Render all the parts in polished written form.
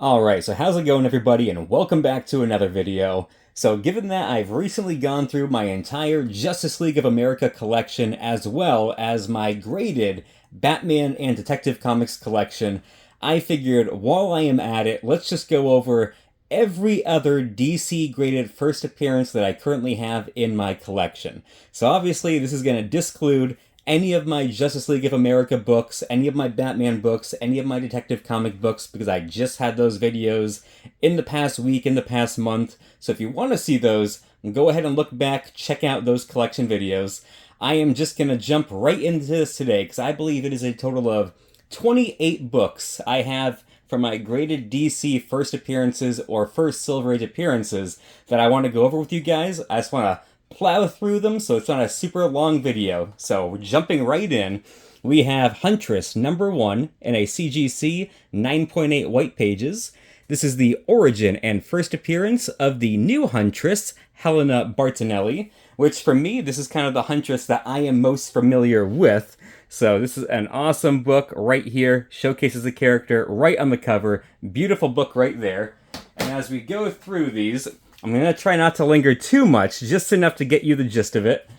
Alright, so how's it going everybody, and welcome back to another video. So given that I've recently gone through my entire Justice League of America collection as well as my graded Batman and Detective Comics collection, I figured while I am at it, let's just go over every other DC graded first appearance that I currently have in my collection. So obviously this is going to disclude any of my Justice League of America books, any of my Batman books, any of my Detective comic books, because I just had those videos in the past week, in the past month. So if you want to see those, go ahead and look back, check out those collection videos. I am just going to jump right into this today, because I believe it is a total of 28 books I have for my graded DC first appearances or first Silver Age appearances that I want to go over with you guys. I just want to plow through them so it's not a super long video. So jumping right in, we have Huntress number 1 in a CGC 9.8 white pages. This is the origin and first appearance of the new Huntress, Helena Bartonelli, which for me, this is kind of the Huntress that I am most familiar with. So this is an awesome book right here, showcases the character right on the cover. Beautiful book right there. And as we go through these, I'm going to try not to linger too much, just enough to get you the gist of it.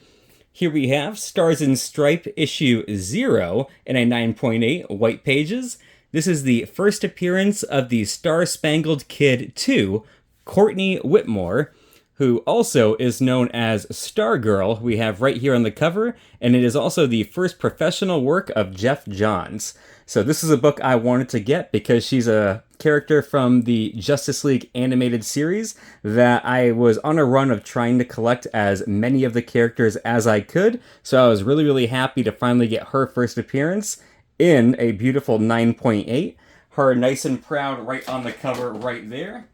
Here we have Stars and Stripe issue 0 in a 9.8 white pages. This is the first appearance of the Star-Spangled Kid 2, Courtney Whitmore, who also is known as Stargirl, we have right here on the cover, and it is also the first professional work of Jeff Johns. So this is a book I wanted to get because she's a character from the Justice League animated series that I was on a run of trying to collect as many of the characters as I could. So I was really happy to finally get her first appearance in a beautiful 9.8. Her nice and proud right on the cover right there.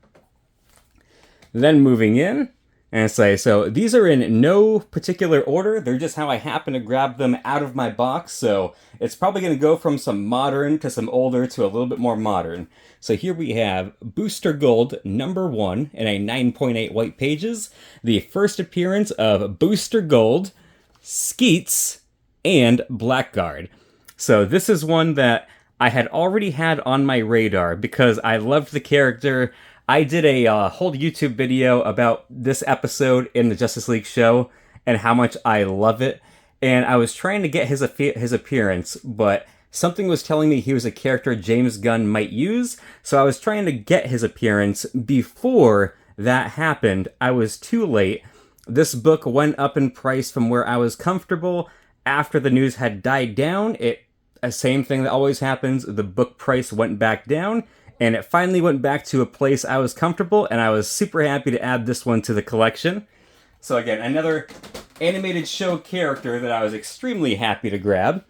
Then moving in, and say, so these are in no particular order, they're just how I happen to grab them out of my box, so it's probably going to go from some modern to some older to a little bit more modern. So here we have Booster Gold number 1 in a 9.8 white pages, the first appearance of Booster Gold, Skeets, and Blackguard. So this is one that I had already had on my radar because I loved the character. I did a whole YouTube video about this episode in the Justice League show and how much I love it. And I was trying to get his appearance, but something was telling me he was a character James Gunn might use. So I was trying to get his appearance before that happened. I was too late. This book went up in price from where I was comfortable. After the news had died down, same thing that always happens, the book price went back down. And it finally went back to a place I was comfortable, and I was super happy to add this one to the collection. So again, another animated show character that I was extremely happy to grab.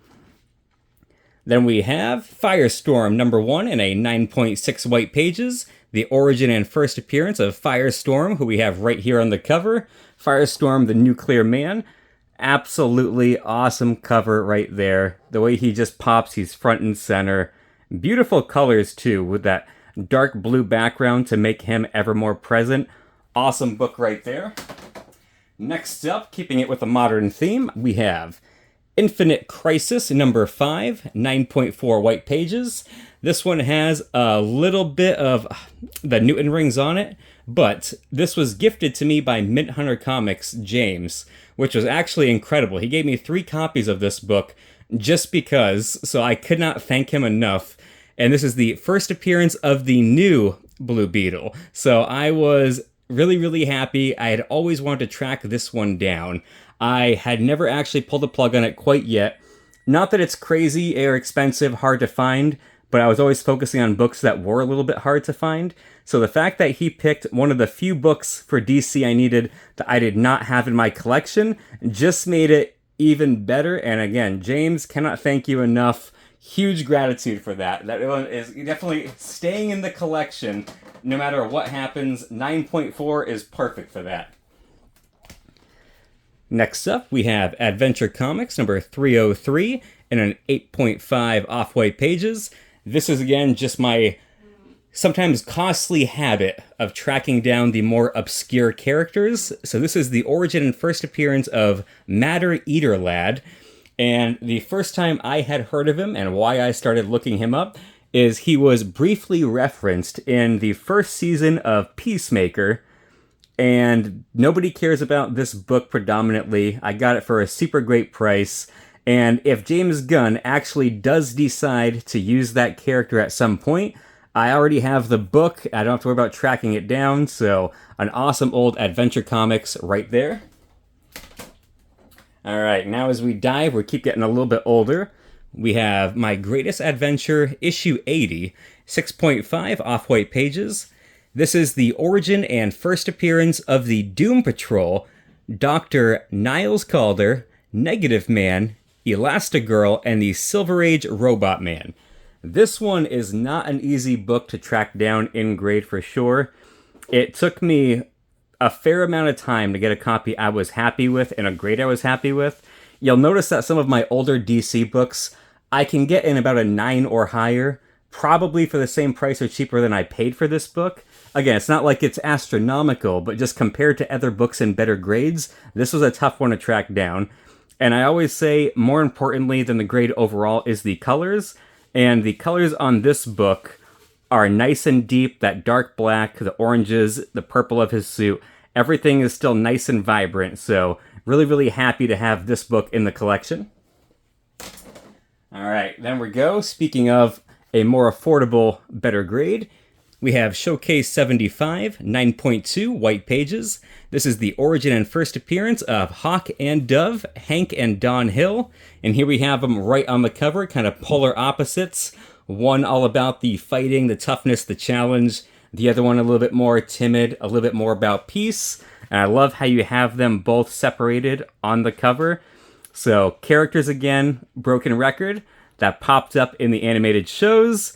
Then we have Firestorm number 1 in a 9.6 white pages. The origin and first appearance of Firestorm, who we have right here on the cover. Firestorm, the Nuclear Man. Absolutely awesome cover right there. The way he just pops, he's front and center. Beautiful colors, too, with that dark blue background to make him ever more present. Awesome book right there. Next up, keeping it with a modern theme, we have Infinite Crisis number 5, 9.4 white pages. This one has a little bit of the Newton rings on it, but this was gifted to me by Mint Hunter Comics, James, which was actually incredible. He gave me 3 copies of this book just because, so I could not thank him enough. And this is the first appearance of the new Blue Beetle. So I was really happy. I had always wanted to track this one down. I had never actually pulled the plug on it quite yet. Not that it's crazy or expensive, hard to find, but I was always focusing on books that were a little bit hard to find. So the fact that he picked one of the few books for DC I needed that I did not have in my collection just made it even better. And again, James, cannot thank you enough. Huge gratitude for that. That one is definitely staying in the collection no matter what happens. 9.4 is perfect for that. Next up, we have Adventure Comics number 303 in an 8.5 off-white pages. This is, again, just my sometimes costly habit of tracking down the more obscure characters. So this is the origin and first appearance of Matter Eater Lad. And the first time I had heard of him and why I started looking him up is he was briefly referenced in the first season of Peacemaker, and nobody cares about this book predominantly. I got it for a super great price, and if James Gunn actually does decide to use that character at some point, I already have the book. I don't have to worry about tracking it down, so an awesome old adventure comics right there. Alright, now as we dive, we keep getting a little bit older. We have My Greatest Adventure, issue 80, 6.5 off-white pages. This is the origin and first appearance of the Doom Patrol, Dr. Niles Calder, Negative Man, Elastigirl, and the Silver Age Robot Man. This one is not an easy book to track down in grade for sure. It took me a fair amount of time to get a copy I was happy with and a grade I was happy with. You'll notice that some of my older DC books I can get in about a 9 or higher, probably for the same price or cheaper than I paid for this book. Again, it's not like it's astronomical, but just compared to other books in better grades, this was a tough one to track down. And I always say, more importantly than the grade overall is the colors. And the colors on this book are nice and deep, that dark black, the oranges, the purple of his suit. Everything is still nice and vibrant, so really, really happy to have this book in the collection. Alright, then we go. Speaking of a more affordable, better grade, we have Showcase 75, 9.2 white pages. This is the origin and first appearance of Hawk and Dove, Hank and Dawn Hill. And here we have them right on the cover, kind of polar opposites. One all about the fighting, the toughness, the challenge. The other one a little bit more timid, a little bit more about peace. And I love how you have them both separated on the cover. So, characters again, Broken Record, that popped up in the animated shows.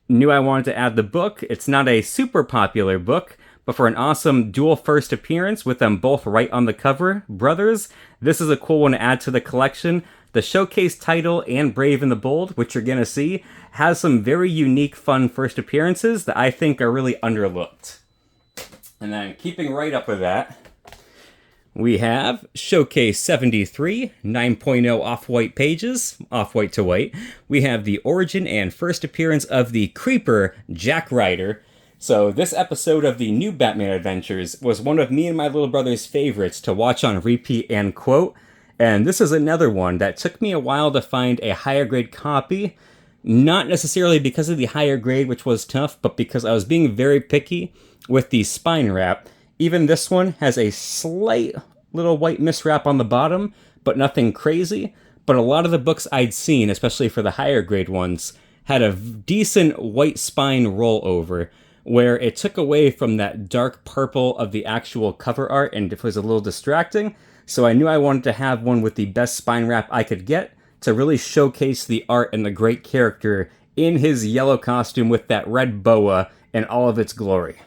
Knew I wanted to add the book. It's not a super popular book, but for an awesome dual first appearance with them both right on the cover, brothers, this is a cool one to add to the collection. The Showcase title and Brave and the Bold, which you're going to see, has some very unique, fun first appearances that I think are really underlooked. And then keeping right up with that, we have Showcase 73, 9.0 off-white pages, off-white to white. We have the origin and first appearance of the Creeper, Jack Ryder. So this episode of the new Batman Adventures was one of me and my little brother's favorites to watch on repeat and quote. And this is another one that took me a while to find a higher grade copy. Not necessarily because of the higher grade, which was tough, but because I was being very picky with the spine wrap. Even this one has a slight little white miswrap on the bottom, but nothing crazy. But a lot of the books I'd seen, especially for the higher grade ones, had a decent white spine rollover, where it took away from that dark purple of the actual cover art and it was a little distracting. So I knew I wanted to have one with the best spine wrap I could get to really showcase the art and the great character in his yellow costume with that red boa in all of its glory.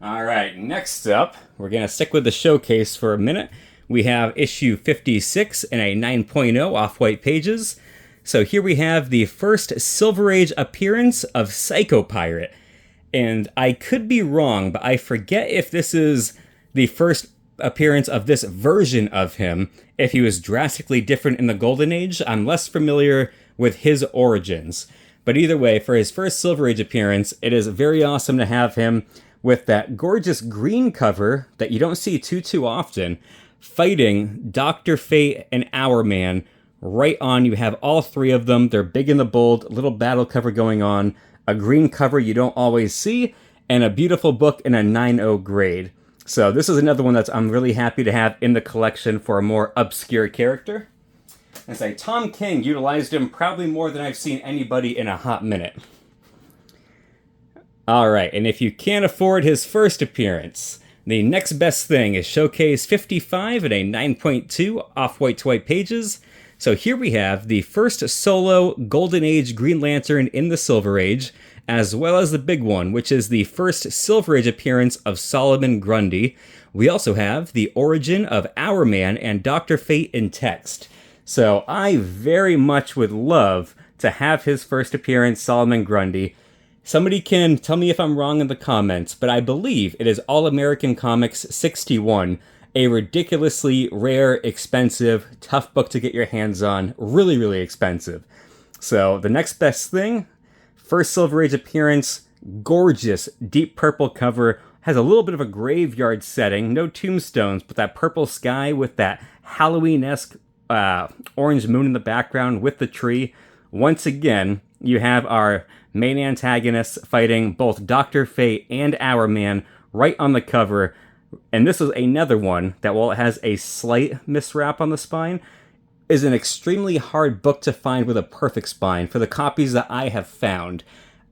Alright, next up, we're going to stick with the Showcase for a minute. We have issue 56 and a 9.0 off-white pages. So here we have the first Silver Age appearance of Psycho Pirate. And I could be wrong, but I forget if this is the first appearance of this version of him. If he was drastically different in the Golden Age, I'm less familiar with his origins. But either way, for his first Silver Age appearance, it is very awesome to have him with that gorgeous green cover that you don't see too often, fighting Dr. Fate and Hourman. Right on, you have all three of them. They're big and the bold, little battle cover going on, a green cover you don't always see, and a beautiful book in a 9.0 grade. So this is another one that I'm really happy to have in the collection for a more obscure character. And say Tom King utilized him probably more than I've seen anybody in a hot minute. Alright, and if you can't afford his first appearance, the next best thing is Showcase 55 at a 9.2 off-white to white pages. So here we have the first solo Golden Age Green Lantern in the Silver Age, as well as the big one, which is the first Silver Age appearance of Solomon Grundy. We also have the origin of Hourman and Dr. Fate in text. So I very much would love to have his first appearance, Solomon Grundy. Somebody can tell me if I'm wrong in the comments, but I believe it is All American Comics 61, a ridiculously rare, expensive, tough book to get your hands on, really, really expensive. So the next best thing, first Silver Age appearance, gorgeous deep purple cover, has a little bit of a graveyard setting, no tombstones, but that purple sky with that Halloween-esque orange moon in the background with the tree. Once again, you have our main antagonists fighting both Dr. Fate and Hourman right on the cover. And this is another one that, while it has a slight miswrap on the spine, is an extremely hard book to find with a perfect spine for the copies that I have found.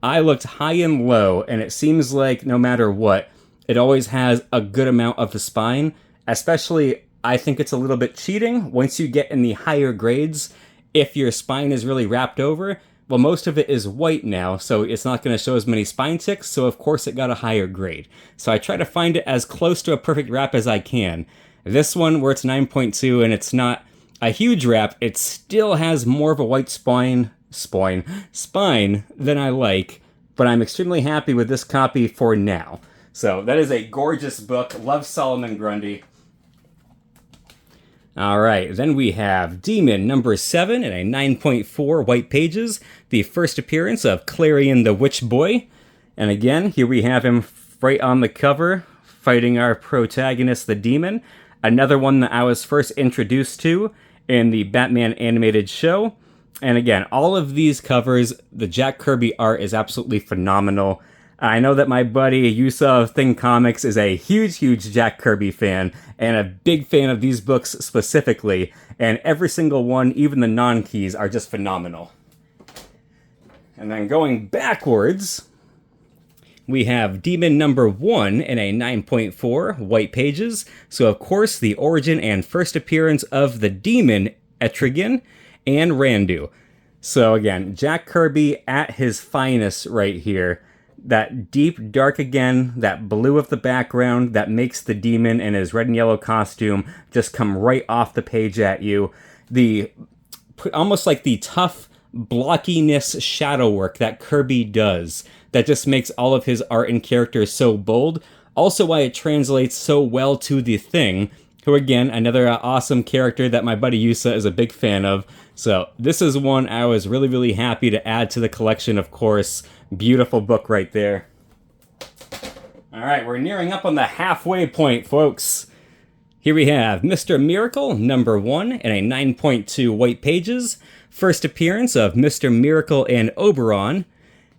I looked high and low, and it seems like no matter what, it always has a good amount of the spine. Especially, I think it's a little bit cheating once you get in the higher grades. If your spine is really wrapped over, well, most of it is white now, so it's not going to show as many spine ticks, so of course it got a higher grade. So I try to find it as close to a perfect wrap as I can. This one, where it's 9.2 and it's not a huge wrap, it still has more of a white spine than I like, but I'm extremely happy with this copy for now. So that is a gorgeous book. Love Solomon Grundy. Alright, then we have Demon number 7 in a 9.4 white pages, the first appearance of Clarion the Witch Boy. And again, here we have him right on the cover, fighting our protagonist, the Demon. Another one that I was first introduced to in the Batman animated show. And again, all of these covers, the Jack Kirby art is absolutely phenomenal. I know that my buddy Yusa of Thing Comics is a huge Jack Kirby fan, and a big fan of these books specifically, and every single one, even the non-keys, are just phenomenal. And then going backwards, we have Demon number 1 in a 9.4 white pages, so of course the origin and first appearance of the Demon, Etrigan, and Randu. So again, Jack Kirby at his finest right here. That deep dark again, that blue of the background that makes the Demon in his red and yellow costume just come right off the page at you. The almost like the tough blockiness shadow work that Kirby does that just makes all of his art and characters so bold. Also why it translates so well to the Thing, who again, another awesome character that my buddy Yusa is a big fan of. So this is one I was really happy to add to the collection, of course. Beautiful book right there. Alright, we're nearing up on the halfway point, folks. Here we have Mr. Miracle, number 1, in a 9.2 white pages. First appearance of Mr. Miracle and Oberon.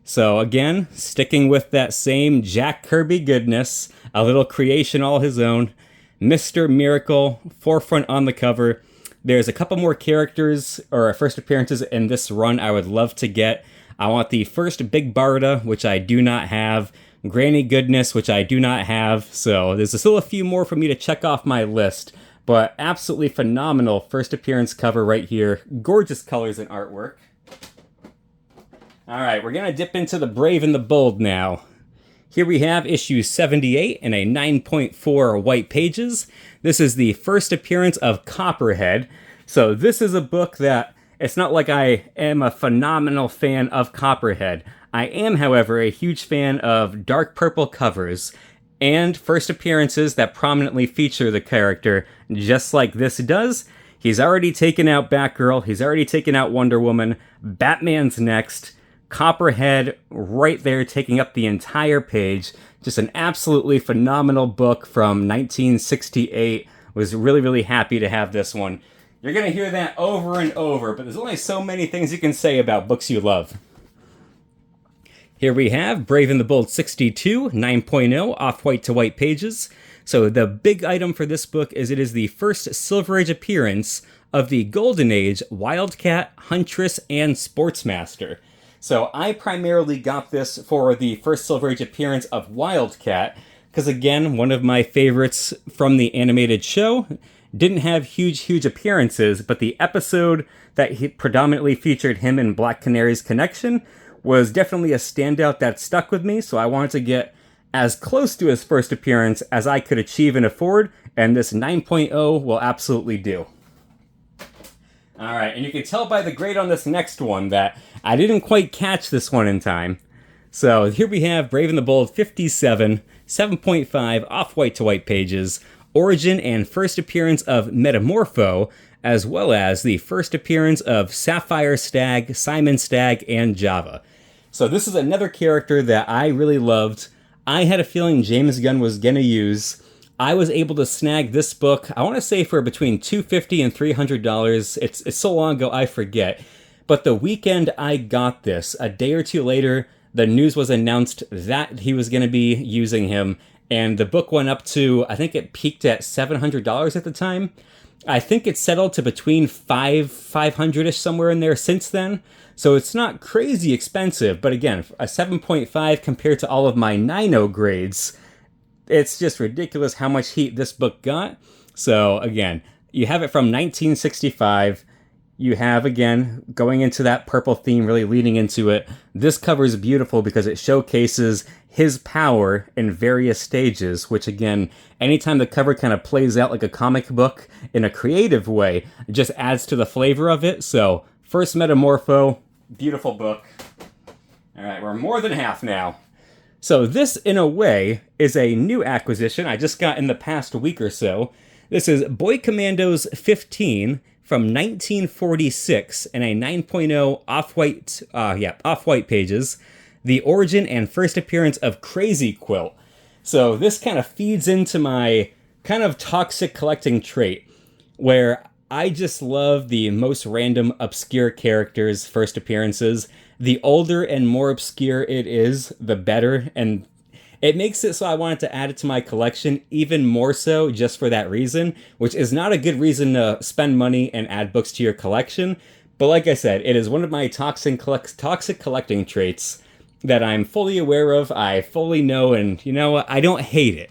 So again, sticking with that same Jack Kirby goodness, a little creation all his own. Mr. Miracle, forefront on the cover. There's a couple more characters, or first appearances in this run I would love to get. I want the first Big Barda, which I do not have. Granny Goodness, which I do not have. So there's still a few more for me to check off my list. But absolutely phenomenal first appearance cover right here. Gorgeous colors and artwork. Alright, we're going to dip into the Brave and the Bold now. Here we have issue 78 in a 9.4 white pages. This is the first appearance of Copperhead. So this is a book that, it's not like I am a phenomenal fan of Copperhead. I am, however, a huge fan of dark purple covers and first appearances that prominently feature the character, just like this does. He's already taken out Batgirl, he's already taken out Wonder Woman, Batman's next, Copperhead right there taking up the entire page. Just an absolutely phenomenal book from 1968. Was really happy to have this one. You're going to hear that over and over, but there's only so many things you can say about books you love. Here we have Brave and the Bold 62, 9.0, off-white to white pages. So the big item for this book is it is the first Silver Age appearance of the Golden Age Wildcat, Huntress, and Sportsmaster. So I primarily got this for the first Silver Age appearance of Wildcat, because again, one of my favorites from the animated show. Didn't have huge appearances, but the episode that predominantly featured him in Black Canary's connection was definitely a standout that stuck with me, so I wanted to get as close to his first appearance as I could achieve and afford, and this 9.0 will absolutely do. Alright, and you can tell by the grade on this next one that I didn't quite catch this one in time. So here we have Brave and the Bold 57, 7.5, off-white to white pages. origin and first appearance of Metamorpho, as well as the first appearance of Sapphire Stag, Simon Stag, and Java. So this is another character that I really loved. I had a feeling James Gunn was going to use. I was able to snag this book, I want to say for between $250 and $300. It's so long ago I forget. But the weekend I got this, a day or two later, the news was announced that he was going to be using him. And the book went up to, I think it peaked at $700 at the time. I think it's settled to between $500-ish somewhere in there since then. So it's not crazy expensive, but again, a 7.5 compared to all of my 9.0 grades, it's just ridiculous how much heat this book got. So again, you have it from 1965. You have, again, going into that purple theme, really leading into it. This cover is beautiful because it showcases his power in various stages, which, again, anytime the cover kind of plays out like a comic book in a creative way, it just adds to the flavor of it. So, first Metamorpho, beautiful book. All right, we're more than half now. So this, in a way, is a new acquisition I just got in the past week or so. This is Boy Commandos 15 from 1946 in a 9.0 off-white pages. The origin and first appearance of Crazy Quilt. So this kind of feeds into my kind of toxic collecting trait, where I just love the most random, obscure characters' first appearances. The older and more obscure it is, the better, and it makes it so I wanted to add it to my collection even more so just for that reason, which is not a good reason to spend money and add books to your collection. But like I said, it is one of my toxic collecting traits that I'm fully aware of, I fully know, and you know what, I don't hate it.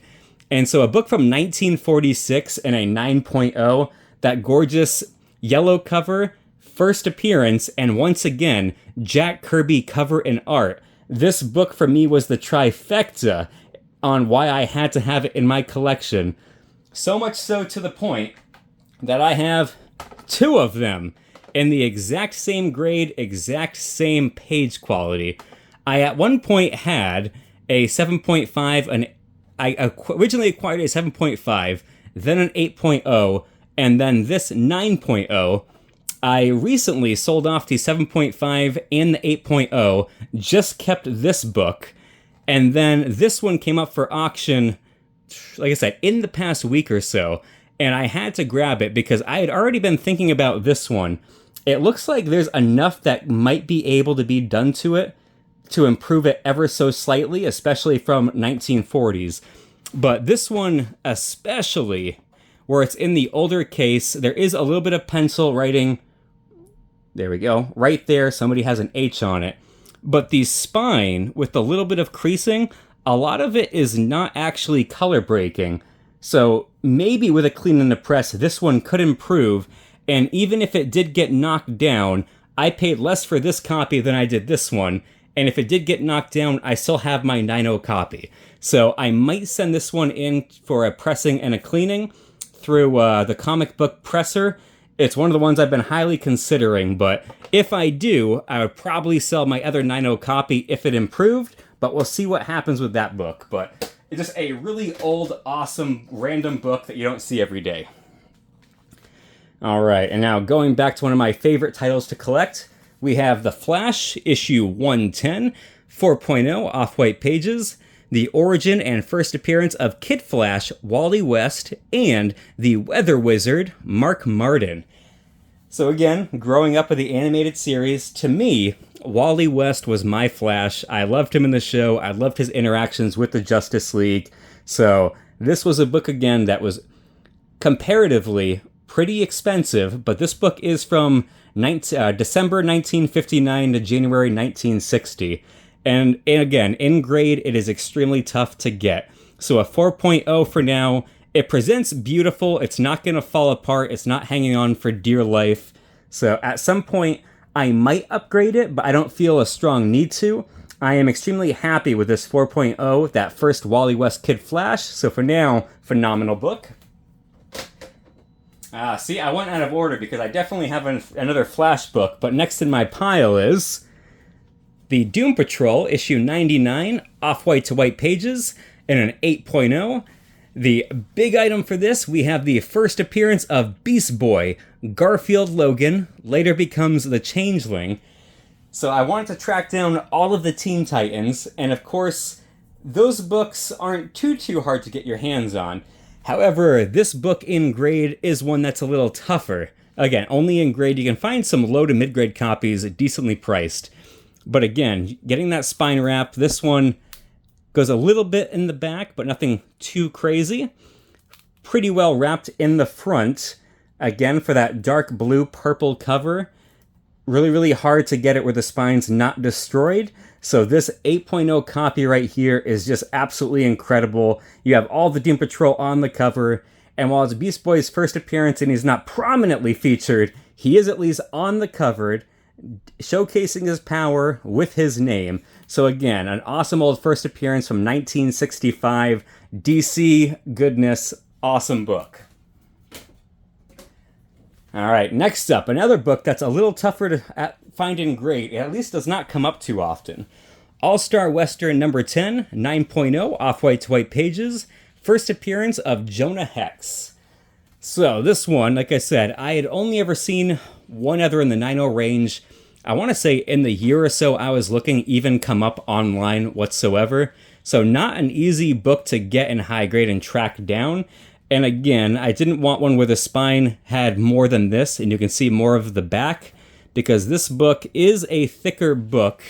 And so a book from 1946 in a 9.0, that gorgeous yellow cover, first appearance, and once again, Jack Kirby cover and art. This book for me was the trifecta on why I had to have it in my collection. So much so to the point that I have two of them in the exact same grade, exact same page quality. I at one point had a 7.5, and I originally acquired a 7.5, then an 8.0, and then this 9.0. I recently sold off the 7.5 and the 8.0, just kept this book, and then this one came up for auction, like I said, in the past week or so, and I had to grab it because I had already been thinking about this one. It looks like there's enough that might be able to be done to it to improve it ever so slightly, especially from 1940s. But this one especially, where it's in the older case, there is a little bit of pencil writing. There we go. Right there, somebody has an H on it. But the spine, with a little bit of creasing, a lot of it is not actually color breaking. So maybe with a clean in the press, this one could improve. And even if it did get knocked down, I paid less for this copy than I did this one. And if it did get knocked down, I still have my 9.0 copy. So I might send this one in for a pressing and a cleaning through the comic book presser. It's one of the ones I've been highly considering, but if I do, I would probably sell my other 9.0 copy if it improved, but we'll see what happens with that book. But it's just a really old, awesome, random book that you don't see every day. All right, and now going back to one of my favorite titles to collect, we have The Flash, issue 110, 4.0 off-white pages, the origin and first appearance of Kid Flash, Wally West, and the Weather Wizard, Mark Martin. So again, growing up with the animated series, to me, Wally West was my Flash. I loved him in the show. I loved his interactions with the Justice League. So this was a book, again, that was comparatively pretty expensive, but this book is from December 1959 to January 1960. And again, in grade, it is extremely tough to get. So a 4.0 for now. It presents beautiful. It's not going to fall apart. It's not hanging on for dear life. So at some point, I might upgrade it, but I don't feel a strong need to. I am extremely happy with this 4.0, that first Wally West Kid Flash. So for now, phenomenal book. See, I went out of order because I definitely have another Flash book, but next in my pile is the Doom Patrol, issue 99, off-white to white pages, in an 8.0. The big item for this, we have the first appearance of Beast Boy. Garfield Logan later becomes the Changeling. So I wanted to track down all of the Teen Titans, and of course, those books aren't too hard to get your hands on. However, this book in grade is one that's a little tougher. Again, only in grade. You can find some low to mid-grade copies decently priced. But again, getting that spine wrap, this one goes a little bit in the back, but nothing too crazy. Pretty well wrapped in the front. Again, for that dark blue purple cover. Really hard to get it where the spine's not destroyed. So this 8.0 copy right here is just absolutely incredible. You have all the Doom Patrol on the cover, and while it's Beast Boy's first appearance and he's not prominently featured, he is at least on the cover, showcasing his power with his name. So again, an awesome old first appearance from 1965. DC goodness, awesome book. Alright, next up, another book that's a little tougher to find in grade. It at least does not come up too often. All-Star Western number 10, 9.0, off-white to white pages. First appearance of Jonah Hex. So this one, like I said, I had only ever seen one other in the 9.0 range. I want to say in the year or so I was looking even come up online whatsoever. So not an easy book to get in high grade and track down. And again, I didn't want one where the spine had more than this, and you can see more of the back, because this book is a thicker book.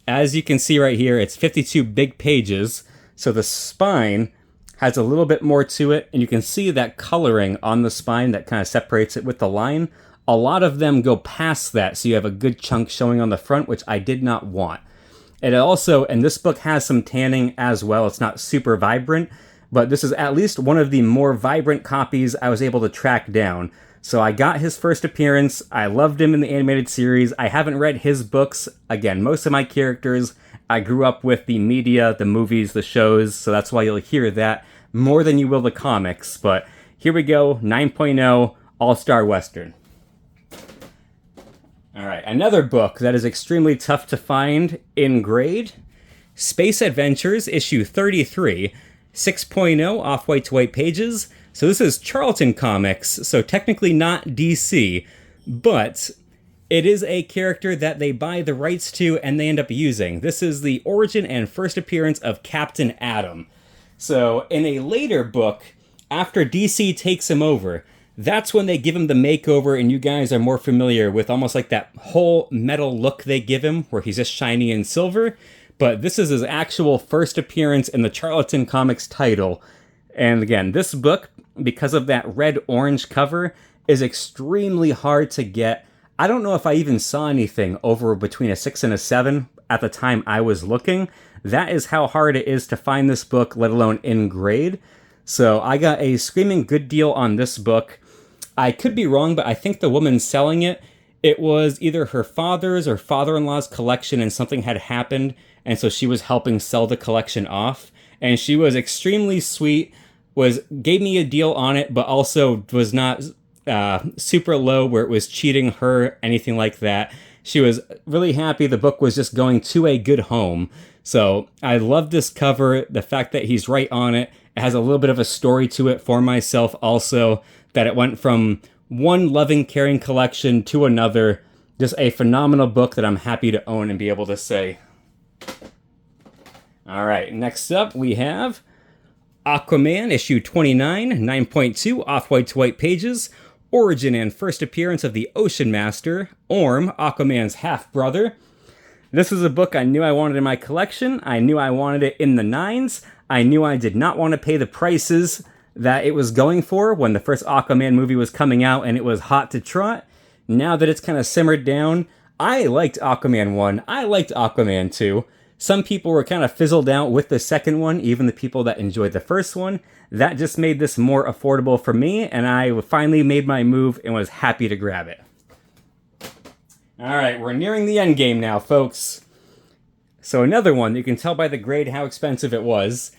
As you can see right here, it's 52 big pages, so the spine has a little bit more to it, and you can see that coloring on the spine that kind of separates it with the line. A lot of them go past that, so you have a good chunk showing on the front, which I did not want. And also, and this book has some tanning as well, it's not super vibrant, but this is at least one of the more vibrant copies I was able to track down. So I got his first appearance, I loved him in the animated series, I haven't read his books. Again, most of my characters, I grew up with the media, the movies, the shows, so that's why you'll hear that more than you will the comics. But here we go, 9.0, All-Star Western. Alright, another book that is extremely tough to find in grade. Space Adventures, issue 33. 6.0 off-white to white pages. So this is Charlton Comics, so technically not DC, but it is a character that they buy the rights to and they end up using. This is the origin and first appearance of Captain Atom. So in a later book, after DC takes him over, that's when they give him the makeover, and you guys are more familiar with almost like that whole metal look they give him, where he's just shiny and silver. But this is his actual first appearance in the Charlton Comics title. And again, this book, because of that red-orange cover, is extremely hard to get. I don't know if I even saw anything over between a 6 and a 7 at the time I was looking. That is how hard it is to find this book, let alone in grade. So I got a screaming good deal on this book. I could be wrong, but I think the woman selling it, it was either her father's or father-in-law's collection and something had happened, and so she was helping sell the collection off. And she was extremely sweet, gave me a deal on it, but also was not super low where it was cheating her, anything like that. She was really happy the book was just going to a good home. So I love this cover, the fact that he's right on it. It has a little bit of a story to it for myself also, that it went from one loving, caring collection to another. Just a phenomenal book that I'm happy to own and be able to say. Alright, next up we have Aquaman, issue 29, 9.2, off-white to white pages. Origin and first appearance of the Ocean Master, Orm, Aquaman's half-brother. This is a book I knew I wanted in my collection. I knew I wanted it in the 9s. I knew I did not want to pay the prices that it was going for when the first Aquaman movie was coming out and it was hot to trot. Now that it's kind of simmered down, I liked Aquaman 1. I liked Aquaman 2. Some people were kind of fizzled out with the second one, even the people that enjoyed the first one. That just made this more affordable for me, and I finally made my move and was happy to grab it. Alright, we're nearing the end game now, folks. So another one, you can tell by the grade how expensive it was.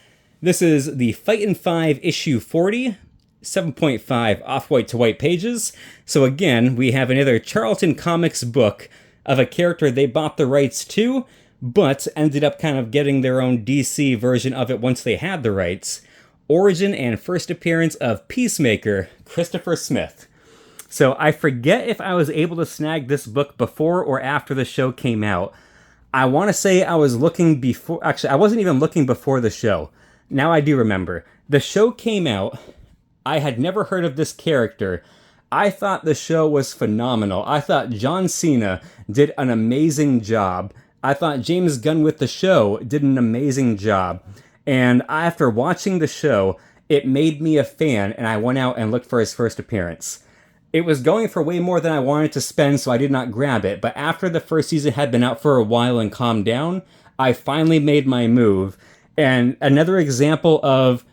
This is the Fightin' 5 issue 40, 7.5 off-white to white pages. So again, we have another Charlton Comics book of a character they bought the rights to, but ended up kind of getting their own DC version of it once they had the rights. Origin and First Appearance of Peacemaker, Christopher Smith. So I forget if I was able to snag this book before or after the show came out. I want to say I was looking before. Actually, I wasn't even looking before the show. Now I do remember. The show came out. I had never heard of this character. I thought the show was phenomenal. I thought John Cena did an amazing job. I thought James Gunn with the show did an amazing job. And after watching the show, it made me a fan, and I went out and looked for his first appearance. It was going for way more than I wanted to spend, so I did not grab it. But after the first season had been out for a while and calmed down, I finally made my move. And another example of,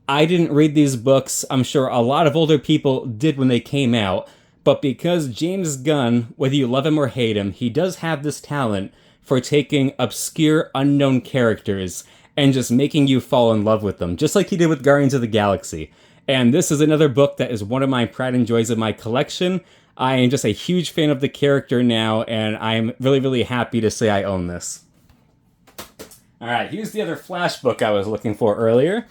I didn't read these books. I'm sure a lot of older people did when they came out. But because James Gunn, whether you love him or hate him, he does have this talent for taking obscure, unknown characters and just making you fall in love with them, just like he did with Guardians of the Galaxy. And this is another book that is one of my pride and joys of my collection. I am just a huge fan of the character now, and I'm really, really happy to say I own this. Alright, here's the other Flash book I was looking for earlier.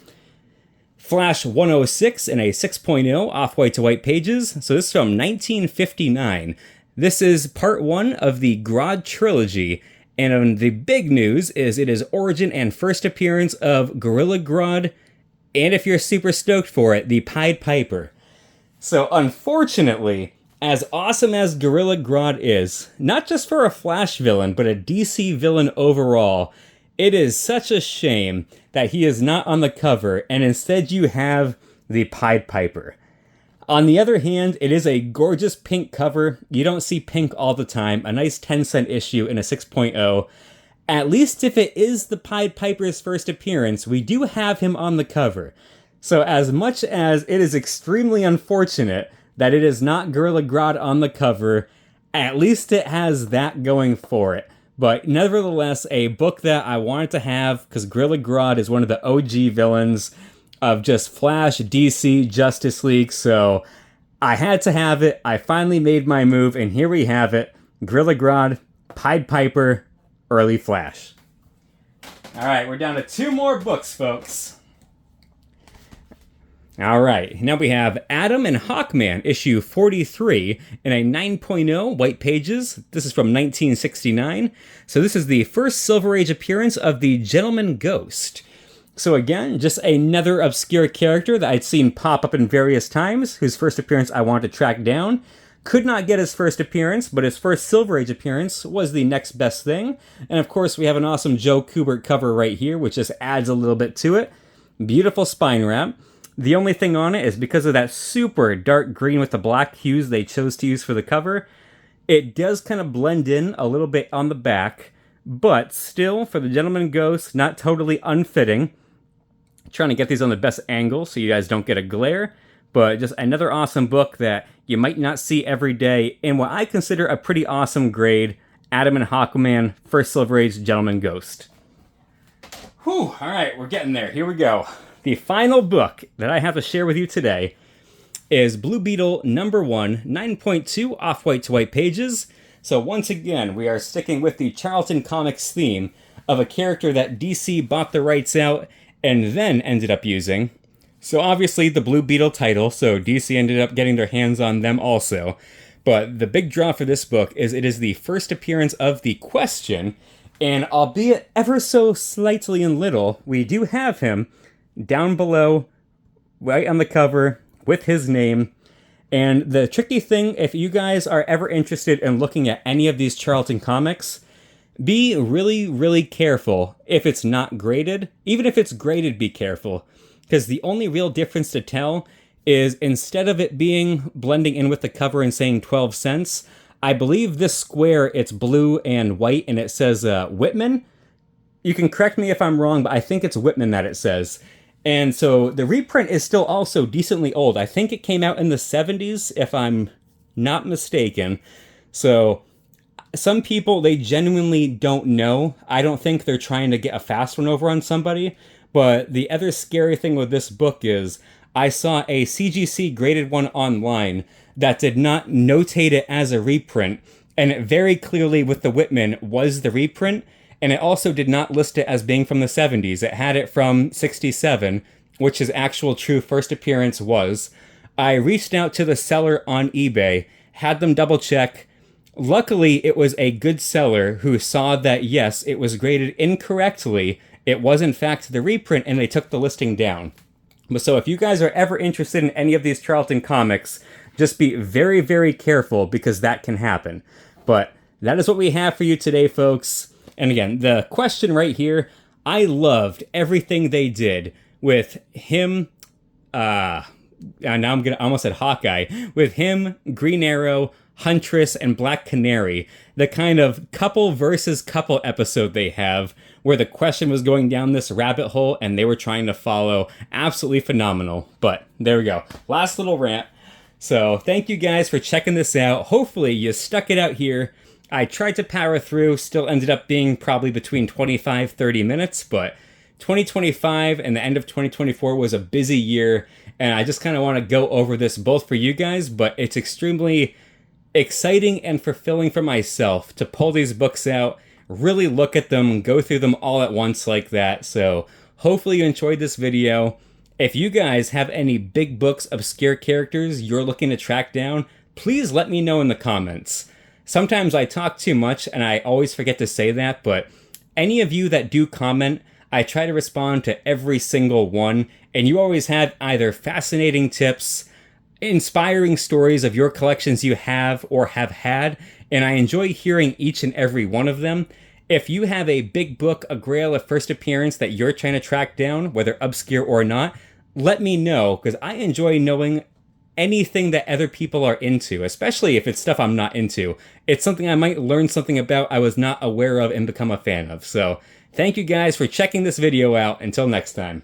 Flash 106 in a 6.0 off-white to white pages. So this is from 1959. This is part 1 of the Grodd trilogy. And the big news is it is origin and first appearance of Gorilla Grodd, and if you're super stoked for it, the Pied Piper. So unfortunately, as awesome as Gorilla Grodd is, not just for a Flash villain, but a DC villain overall, it is such a shame that he is not on the cover, and instead you have the Pied Piper. On the other hand, it is a gorgeous pink cover. You don't see pink all the time. A nice 10-cent issue in a 6.0. At least if it is the Pied Piper's first appearance, we do have him on the cover. So as much as it is extremely unfortunate that it is not Gorilla Grodd on the cover, at least it has that going for it. But nevertheless, a book that I wanted to have, because Gorilla Grodd is one of the OG villains of just Flash, DC, Justice League, so I had to have it. I finally made my move, and here we have it. Gorilla Grodd, Pied Piper, early Flash. Alright, we're down to 2 more books, folks. Alright, now we have Adam and Hawkman, issue 43, in a 9.0 white pages. This is from 1969. So this is the first Silver Age appearance of the Gentleman Ghost. So again, just another obscure character that I'd seen pop up in various times, whose first appearance I wanted to track down. Could not get his first appearance, but his first Silver Age appearance was the next best thing. And of course, we have an awesome Joe Kubert cover right here, which just adds a little bit to it. Beautiful spine wrap. The only thing on it is because of that super dark green with the black hues they chose to use for the cover, it does kind of blend in a little bit on the back, but still, for the Gentleman Ghost, not totally unfitting. Trying to get these on the best angle so you guys don't get a glare, but just another awesome book that you might not see every day in what I consider a pretty awesome grade, Adam and Hawkman, first Silver Age Gentleman Ghost. Whew, alright, we're getting there. Here we go. The final book that I have to share with you today is Blue Beetle number 1, 9.2 off-white to white pages. So once again, we are sticking with the Charlton Comics theme of a character that DC bought the rights out and then ended up using. So obviously the Blue Beetle title, so DC ended up getting their hands on them also. But the big draw for this book is it is the first appearance of the Question, and albeit ever so slightly in little, we do have him down below, right on the cover, with his name. And the tricky thing, if you guys are ever interested in looking at any of these Charlton comics, be really, really careful if it's not graded. Even if it's graded, be careful. Because the only real difference to tell is instead of it being blending in with the cover and saying 12 cents, I believe this square, it's blue and white, and it says Whitman. You can correct me if I'm wrong, but I think it's Whitman that it says. And so the reprint is still also decently old. I think it came out in the 70s, if I'm not mistaken. So some people, they genuinely don't know. I don't think they're trying to get a fast one over on somebody. But the other scary thing with this book is I saw a CGC graded one online that did not notate it as a reprint. And it very clearly, with the Whitman, was the reprint. And it also did not list it as being from the 70s. It had it from 67, which his actual true first appearance was. I reached out to the seller on eBay, had them double check. Luckily, it was a good seller who saw that, yes, it was graded incorrectly. It was, in fact, the reprint, and they took the listing down. So if you guys are ever interested in any of these Charlton comics, just be very, very careful, because that can happen. But that is what we have for you today, folks. And again, the question right here, I loved everything they did with him, now I almost said Hawkeye, with him, Green Arrow, Huntress, and Black Canary, the kind of couple versus couple episode they have, where the question was going down this rabbit hole and they were trying to follow. Absolutely phenomenal. But there we go. Last little rant. So thank you guys for checking this out. Hopefully you stuck it out here. I tried to power through, still ended up being probably between 25-30 minutes, but 2025 and the end of 2024 was a busy year, and I just kind of want to go over this both for you guys, but it's extremely exciting and fulfilling for myself to pull these books out, really look at them, go through them all at once like that. So hopefully you enjoyed this video. If you guys have any big books, obscure characters you're looking to track down, please let me know in the comments. Sometimes I talk too much and I always forget to say that, but any of you that do comment, I try to respond to every single one, and you always have either fascinating tips, inspiring stories of your collections you have or have had, and I enjoy hearing each and every one of them. If you have a big book, a grail, a first appearance that you're trying to track down, whether obscure or not, let me know, because I enjoy knowing anything that other people are into, especially if it's stuff I'm not into. It's something I might learn something about I was not aware of and become a fan of. So thank you guys for checking this video out. Until next time.